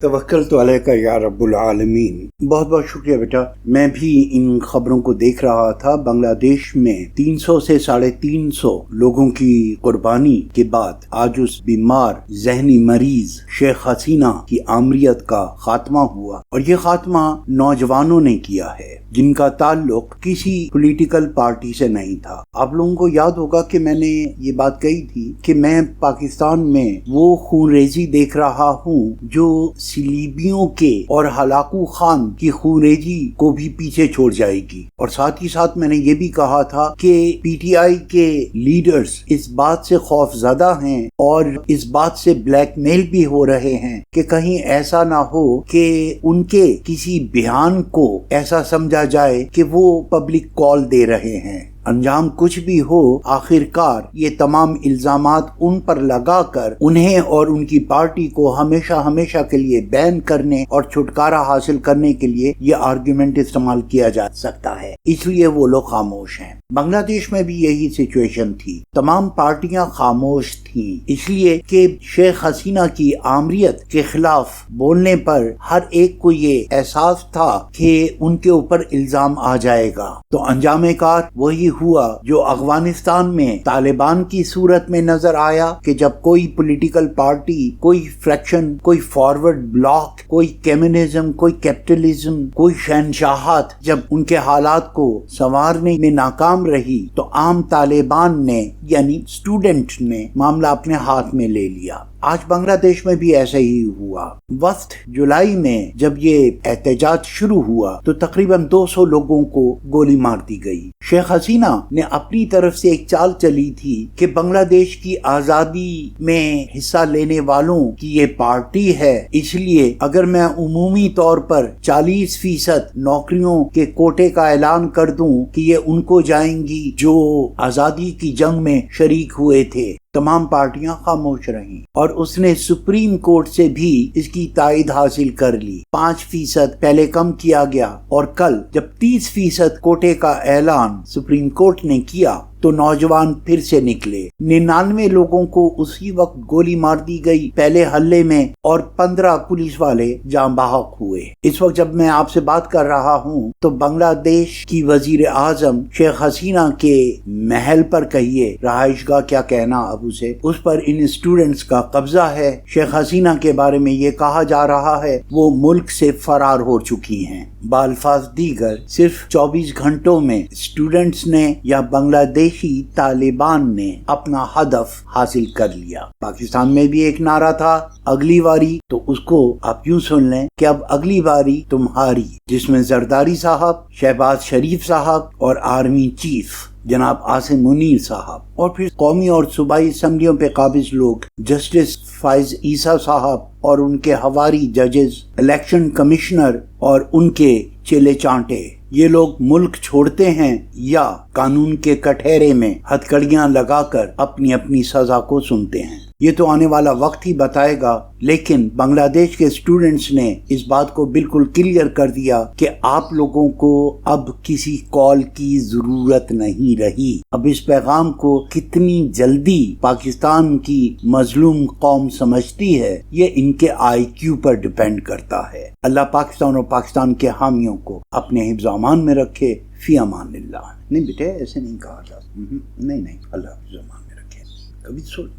توکلت علیک یا رب العالمین۔ بہت بہت شکریہ بیٹا۔ میں بھی ان خبروں کو دیکھ رہا تھا۔ بنگلہ دیش میں 300 سے 350 لوگوں کی قربانی کے بعد آج اس بیمار ذہنی مریض شیخ حسینہ کی آمریت کا خاتمہ ہوا، اور یہ خاتمہ نوجوانوں نے کیا ہے جن کا تعلق کسی پولیٹیکل پارٹی سے نہیں تھا۔ آپ لوگوں کو یاد ہوگا کہ میں نے یہ بات کہی تھی کہ میں پاکستان میں وہ خون ریزی دیکھ رہا ہوں جو سلیبیوں کے اور ہلاکو خان کی خون ریزی کو بھی پیچھے چھوڑ جائے گی، اور ساتھ ہی ساتھ میں نے یہ بھی کہا تھا کہ پی ٹی آئی کے لیڈرز اس بات سے خوف زدہ ہیں اور اس بات سے بلیک میل بھی ہو رہے ہیں کہ کہیں ایسا نہ ہو کہ ان کے کسی بیان کو ایسا سمجھا جائے کہ وہ پبلک کال دے رہے ہیں۔ انجام کچھ بھی ہو، آخر کار یہ تمام الزامات ان پر لگا کر انہیں اور ان کی پارٹی کو ہمیشہ کے لیے بین کرنے اور چھٹکارا حاصل کرنے کے لیے یہ آرگیومنٹ استعمال کیا جا سکتا ہے، اس لیے وہ لوگ خاموش ہیں۔ بنگلہ دیش میں بھی یہی سچویشن تھی، تمام پارٹیاں خاموش تھیں، اس لیے کہ شیخ حسینہ کی آمریت کے خلاف بولنے پر ہر ایک کو یہ احساس تھا کہ ان کے اوپر الزام آ جائے گا۔ تو انجام کار وہی ہوا جو افغانستان میں طالبان کی صورت میں نظر آیا کہ جب کوئی پولیٹیکل پارٹی، کوئی فریکشن، کوئی فارورڈ بلاک، کوئی کمیونزم، کوئی کیپٹلزم، کوئی شہنشاہت جب ان کے حالات کو سنوارنے میں ناکام رہی تو عام طالبان نے یعنی اسٹوڈنٹ نے معاملہ اپنے ہاتھ میں لے لیا۔ آج بنگلہ دیش میں بھی ایسا ہی ہوا۔ وسط جولائی میں جب یہ احتجاج شروع ہوا تو تقریباً 200 لوگوں کو گولی مار دی گئی۔ شیخ حسینہ نے اپنی طرف سے ایک چال چلی تھی کہ بنگلہ دیش کی آزادی میں حصہ لینے والوں کی یہ پارٹی ہے، اس لیے اگر میں عمومی طور پر 40% نوکریوں کے کوٹے کا اعلان کر دوں کہ یہ ان کو جائیں گی جو آزادی کی جنگ میں شریک ہوئے تھے، تمام پارٹیاں خاموش رہیں، اور اس نے سپریم کورٹ سے بھی اس کی تائید حاصل کر لی۔ 5% پہلے کم کیا گیا، اور کل جب 30% کوٹے کا اعلان سپریم کورٹ نے کیا تو نوجوان پھر سے نکلے۔ 99 لوگوں کو اسی وقت گولی مار دی گئی پہلے حملے میں، اور 15 پولیس والے جاں بحق ہوئے۔ اس وقت جب میں آپ سے بات کر رہا ہوں تو بنگلہ دیش کی وزیر اعظم شیخ حسینہ کے محل پر کہیے، رہائش گاہ کیا کہنا اب اسے، اس پر ان اسٹوڈنٹس کا قبضہ ہے۔ شیخ حسینہ کے بارے میں یہ کہا جا رہا ہے وہ ملک سے فرار ہو چکی ہیں۔ بالفاظ دیگر صرف 24 گھنٹوں میں اسٹوڈنٹس نے یا بنگلہ دیشی طالبان نے اپنا ہدف حاصل کر لیا۔ پاکستان میں بھی ایک نعرہ تھا، اگلی باری، تو اس کو آپ یوں سن لیں کہ اب اگلی باری تمہاری، جس میں زرداری صاحب، شہباز شریف صاحب اور آرمی چیف جناب عاصم منیر صاحب، اور پھر قومی اور صوبائی اسمبلیوں پہ قابض لوگ، جسٹس فائز عیسیٰ صاحب اور ان کے ہواری ججز، الیکشن کمشنر اور ان کے چیلے چانٹے، یہ لوگ ملک چھوڑتے ہیں یا قانون کے کٹہرے میں ہتھکڑیاں لگا کر اپنی اپنی سزا کو سنتے ہیں۔ یہ تو آنے والا وقت ہی بتائے گا، لیکن بنگلہ دیش کے اسٹوڈنٹس نے اس بات کو بالکل کلیئر کر دیا کہ آپ لوگوں کو اب کسی کال کی ضرورت نہیں رہی۔ اب اس پیغام کو کتنی جلدی پاکستان کی مظلوم قوم سمجھتی ہے یہ ان کے آئی کیو پر ڈیپینڈ کرتا ہے۔ اللہ پاکستان اور پاکستان کے حامیوں کو اپنے حفظ و امان میں رکھے۔ فی امان اللہ۔ نہیں بیٹے ایسے نہیں کہا جاتا، نہیں اللہ حفظ و امان میں رکھے، کبھی سوچ